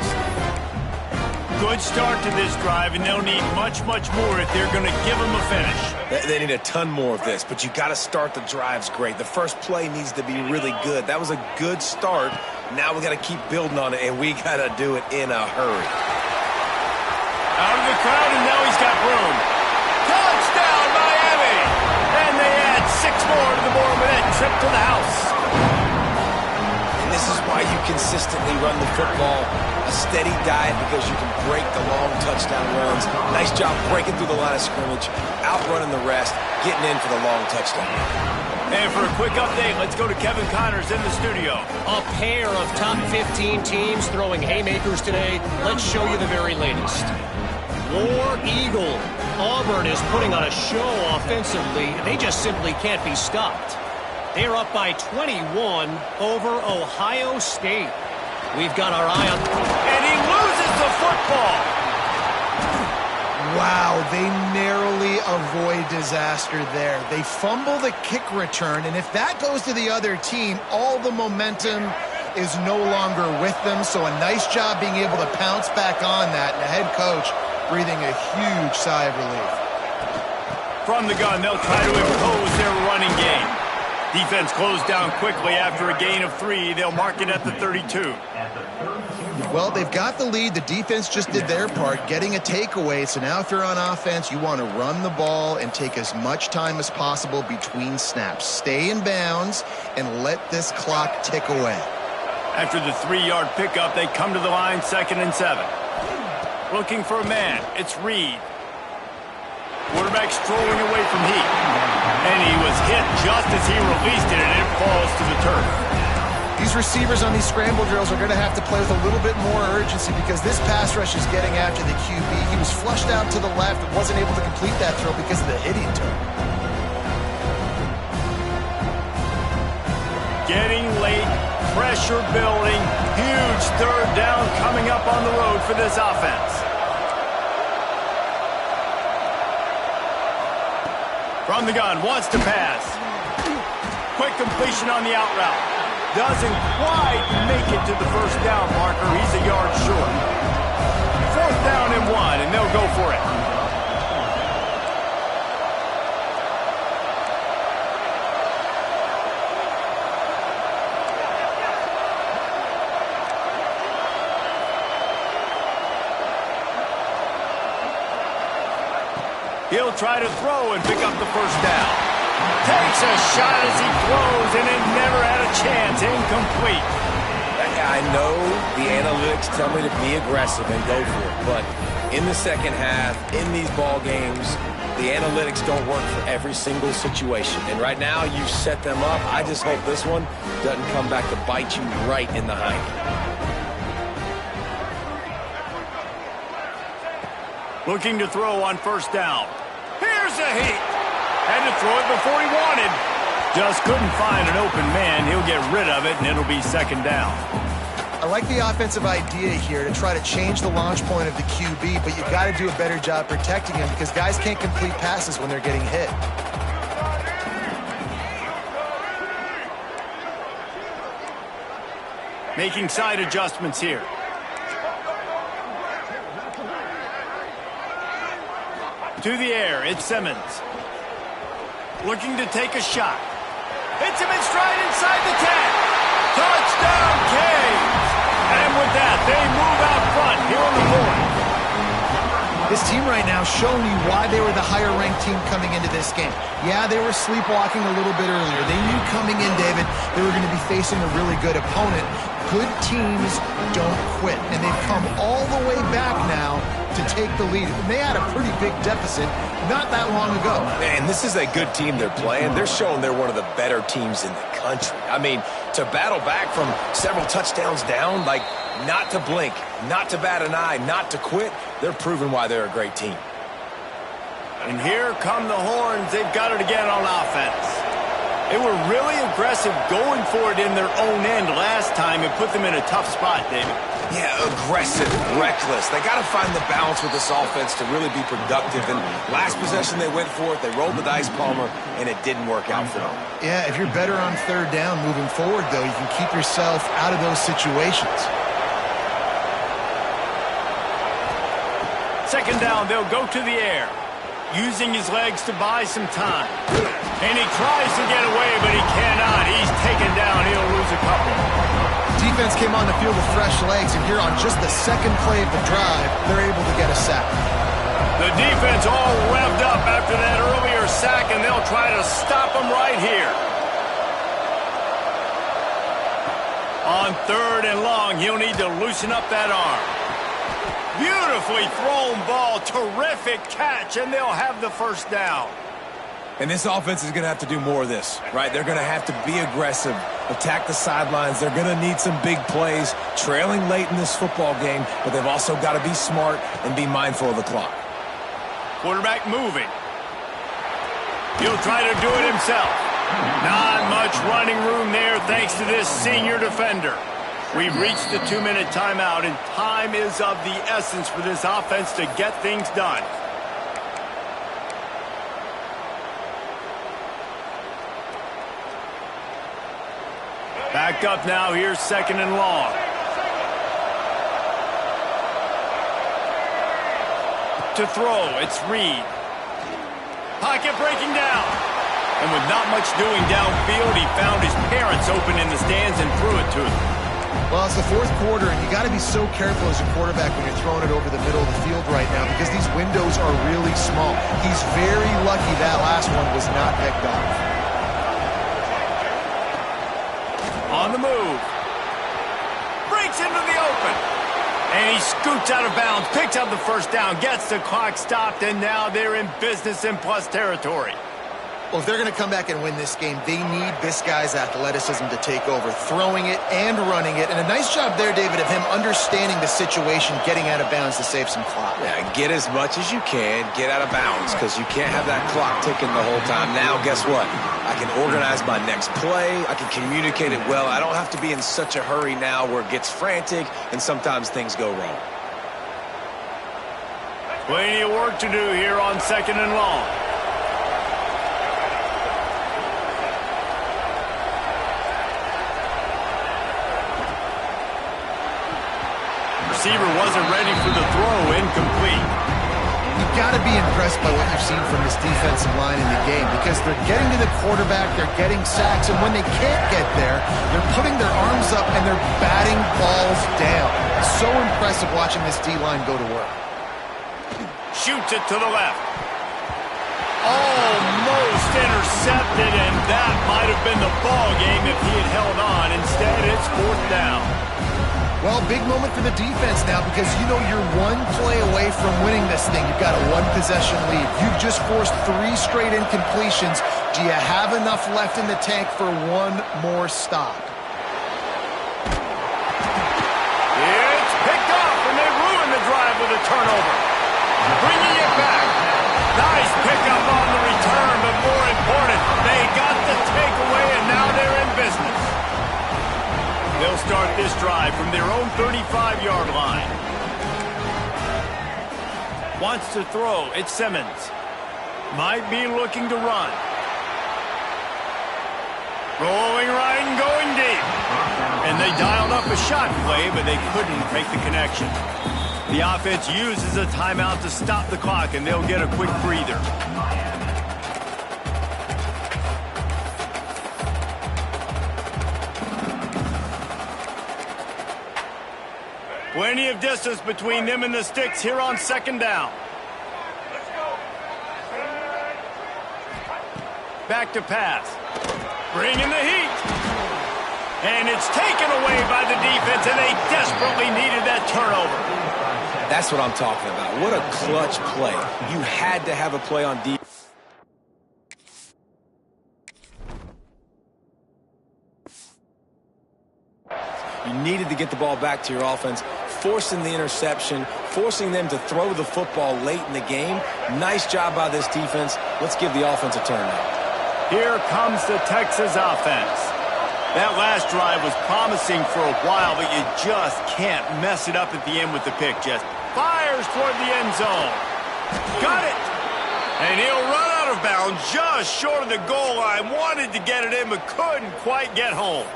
Good start to this drive, and they'll need much, much more if they're going to give them a finish. They need a ton more of this, but you got to start the drives great. The first play needs to be really good. That was a good start. Now we got to keep building on it, and we got to do it in a hurry. Out of the crowd, and now he's got room. Touchdown, Miami! And they add 6 more to the board with that trip to the house. And this is why you consistently run the football. A steady diet because you can break the long touchdown runs. Nice job breaking through the line of scrimmage, outrunning the rest, getting in for the long touchdown. And for a quick update, let's go to Kevin Connors in the studio. A pair of top 15 teams throwing haymakers today. Let's show you the very latest. War Eagle. Auburn is putting on a show offensively. They just simply can't be stopped. They're up by 21 over Ohio State. We've got our eye on... And he loses the football. Wow, they narrowly avoid disaster there. They fumble the kick return, and if that goes to the other team, all the momentum is no longer with them. So a nice job being able to pounce back on that, and the head coach breathing a huge sigh of relief. From the gun, they'll try to impose their running game. Defense closed down quickly after a gain of 3. They'll mark it at the 32. Well, they've got the lead. The defense just did their part, getting a takeaway. So now if you're on offense, you want to run the ball and take as much time as possible between snaps. Stay in bounds and let this clock tick away. After the 3-yard pickup, they come to the line, 2nd and 7. Looking for a man. It's Reed. Quarterback strolling away from Heat. And he was hit just as he released it, and it falls to the turf. These receivers on these scramble drills are going to have to play with a little bit more urgency because this pass rush is getting after the QB. He was flushed out to the left and wasn't able to complete that throw because of the hit he took. Getting late, pressure building, huge 3rd down coming up on the road for this offense. From the gun, wants to pass. Quick completion on the out route. Doesn't quite make it to the first down marker. He's a yard short. 4th down and 1, and they'll go for it. He'll try to throw and pick up the first down. Takes a shot as he throws, and it never had a chance. Incomplete. I know the analytics tell me to be aggressive and go for it, but in the second half, in these ball games, the analytics don't work for every single situation. And right now, you've set them up. I just hope this one doesn't come back to bite you right in the hind. Looking to throw on first down. Here's a Heat. Had to throw it before he wanted. Just couldn't find an open man. He'll get rid of it, and it'll be 2nd down. I like the offensive idea here to try to change the launch point of the QB, but you've got to do a better job protecting him because guys can't complete passes when they're getting hit. Making side adjustments here. To the air, it's Simmons. Looking to take a shot. Hits him in stride inside the 10. Touchdown, Canes! And with that, they move out front here on the board. This team right now showing you why they were the higher-ranked team coming into this game. Yeah, they were sleepwalking a little bit earlier. They knew coming in, David, they were going to be facing a really good opponent. good teams don't quit, and they've come all the way back now to take the lead. They had a pretty big deficit not that long ago. And this is a good team they're playing. They're showing they're one of the better teams in the country. I mean, to battle back from several touchdowns down, like not to blink, not to bat an eye, not to quit, they're proving why they're a great team. And here come the horns. They've got it again on offense. They were really aggressive going for it in their own end last time. It put them in a tough spot, David. Yeah, aggressive, reckless. They got to find the balance with this offense to really be productive. And last possession they went for it. They rolled the dice, Palmer, and it didn't work out for them. Yeah, if you're better on third down moving forward, though, you can keep yourself out of those situations. Second down, they'll go to the air, using his legs to buy some time. And he tries to get away, but he cannot. He's taken down. He'll lose a couple. Defense came on the field with fresh legs, and here on just the second play of the drive, they're able to get a sack. The defense all revved up after that earlier sack, and they'll try to stop him right here. On third and long, he'll need to loosen up that arm. Beautifully thrown ball, terrific catch, and they'll have the first down. And this offense is going to have to do more of this, right? They're going to have to be aggressive, attack the sidelines. They're going to need some big plays, trailing late in this football game, but they've also got to be smart and be mindful of the clock. Quarterback moving. He'll try to do it himself. Not much running room there thanks to this senior defender. We've reached the 2-minute timeout, and time is of the essence for this offense to get things done. Back up now, here's second and long. To throw, it's Reed. Pocket breaking down. And with not much doing downfield, he found his parents open in the stands and threw it to them. Well, it's the fourth quarter, and you got to be so careful as a quarterback when you're throwing it over the middle of the field right now because these windows are really small. He's very lucky that last one was not picked off. On the move. Breaks into the open. And he scoots out of bounds, picks up the first down, gets the clock stopped, and now they're in business in plus territory. Well, if they're going to come back and win this game, they need this guy's athleticism to take over, throwing it and running it. And a nice job there, David, of him understanding the situation, getting out of bounds to save some clock. Yeah, get as much as you can, get out of bounds, because you can't have that clock ticking the whole time. Now, guess what? I can organize my next play. I can communicate it well. I don't have to be in such a hurry now where it gets frantic and sometimes things go wrong. Plenty of work to do here on second and long. Receiver wasn't ready for the throw, incomplete. You've got to be impressed by what you've seen from this defensive line in the game because they're getting to the quarterback, they're getting sacks, and when they can't get there, they're putting their arms up and they're batting balls down. So impressive watching this D-line go to work. Shoots it to the left. Almost intercepted, and that might have been the ball game if he had held on. Instead, it's fourth down. Well, big moment for the defense now because you know you're one play away from winning this thing. You've got a one-possession lead. You've just forced 3 straight incompletions. Do you have enough left in the tank for one more stop? It's picked off, and they ruin the drive with a turnover. Bringing it back. Nice pickup on the return, but more important, they got the takeaway, and now they're in business. They'll start this drive from their own 35-yard line. Wants to throw. It's Simmons. Might be looking to run. Rolling right and going deep. And they dialed up a shot play, but they couldn't make the connection. The offense uses a timeout to stop the clock, and they'll get a quick breather. Plenty of distance between them and the sticks here on second down. Back to pass. Bringing the heat. And it's taken away by the defense, and they desperately needed that turnover. That's what I'm talking about. What a clutch play. You had to have a play on defense. You needed to get the ball back to your offense, forcing the interception, forcing them to throw the football late in the game. Nice job by this defense. Let's give the offense a turn now. Here comes the Texas offense. That last drive was promising for a while, but you just can't mess it up at the end with the pick, Jess. Fires toward the end zone. Got it. And he'll run out of bounds just short of the goal line. Wanted to get it in, but couldn't quite get home.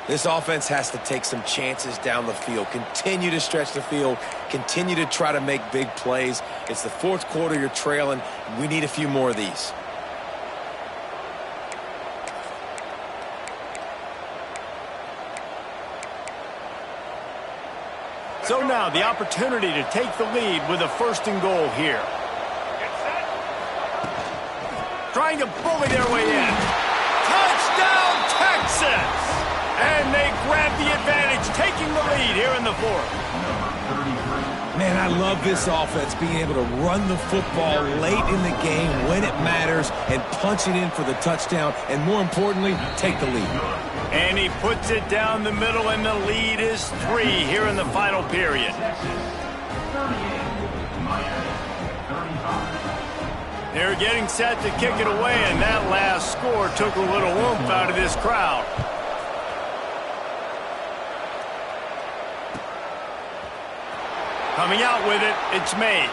This offense has to take some chances down the field. Continue to stretch the field. Continue to try to make big plays. It's the fourth quarter, you're trailing. We need a few more of these. So now the opportunity to take the lead with a 1st and goal here. Trying to bully their way in. Touchdown, Texas! And they grab the advantage, taking the lead here in the 4th. Man, I love this offense being able to run the football late in the game when it matters and punch it in for the touchdown, and more importantly, take the lead. And he puts it down the middle, and the lead is 3 here in the final period. They're getting set to kick it away, and that last score took a little oomph out of this crowd. Coming out with it, it's Mays.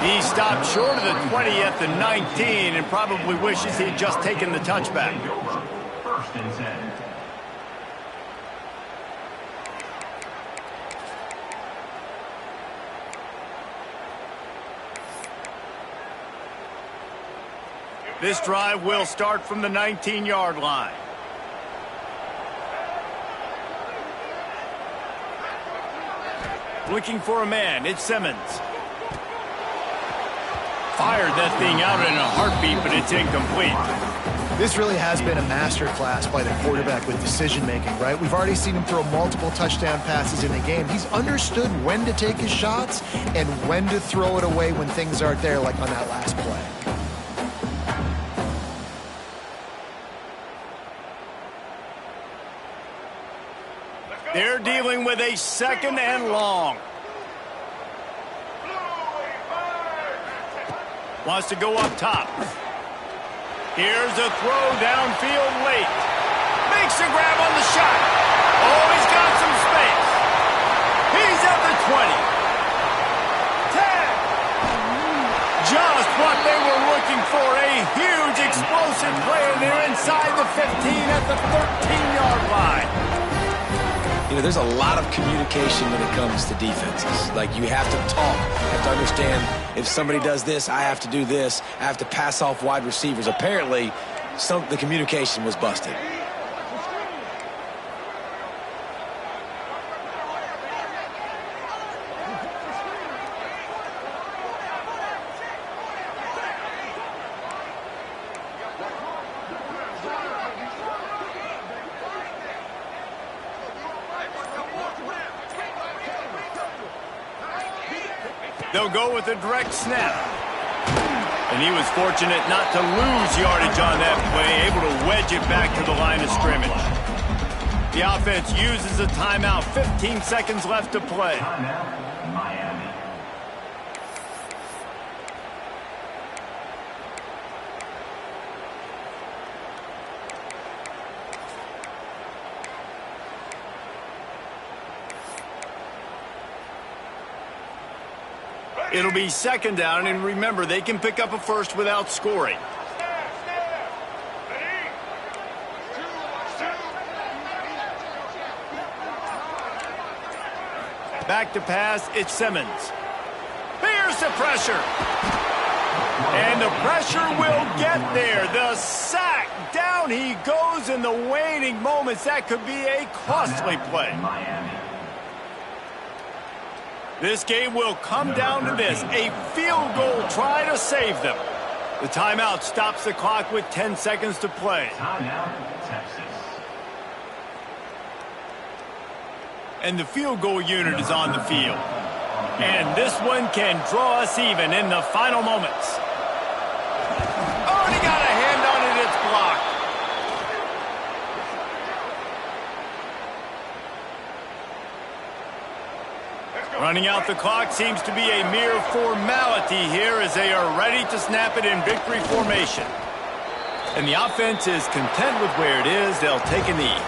He stopped short of the 20 at the 19 and probably wishes he'd just taken the touchback. 1st and 10. This drive will start from the 19-yard line. Looking for a man, it's Simmons. Fired that thing out in a heartbeat, but it's incomplete. This really has been a masterclass by the quarterback with decision-making, right? We've already seen him throw multiple touchdown passes in the game. He's understood when to take his shots and when to throw it away when things aren't there, like on that last play. They're dealing with a 2nd and long. Wants to go up top. Here's a throw downfield late. Makes a grab on the shot. Oh, he's got some space. He's at the 20. 10. Just what they were looking for. A huge explosive play. They're inside the 15 at the 13-yard line. You know, there's a lot of communication when it comes to defenses. Like, you have to talk. You have to understand, if somebody does this, I have to do this. I have to pass off wide receivers. Apparently, the communication was busted. They'll go with a direct snap. And he was fortunate not to lose yardage on that play, able to wedge it back to the line of scrimmage. The offense uses a timeout. 15 seconds left to play. Timeout, Miami. It'll be 2nd down, and remember, they can pick up a first without scoring. Back to pass, it's Simmons. Here's the pressure. And the pressure will get there. The sack. Down he goes in the waning moments. That could be a costly play. Miami. This game will come down to this. A field goal try to save them. The timeout stops the clock with 10 seconds to play. Timeout, Texas. and the field goal unit is on the field. And this one can draw us even in the final moments. Oh, and he got a hand on it. It's blocked. Running out the clock seems to be a mere formality here as they are ready to snap it in victory formation. And the offense is content with where it is. They'll take a knee.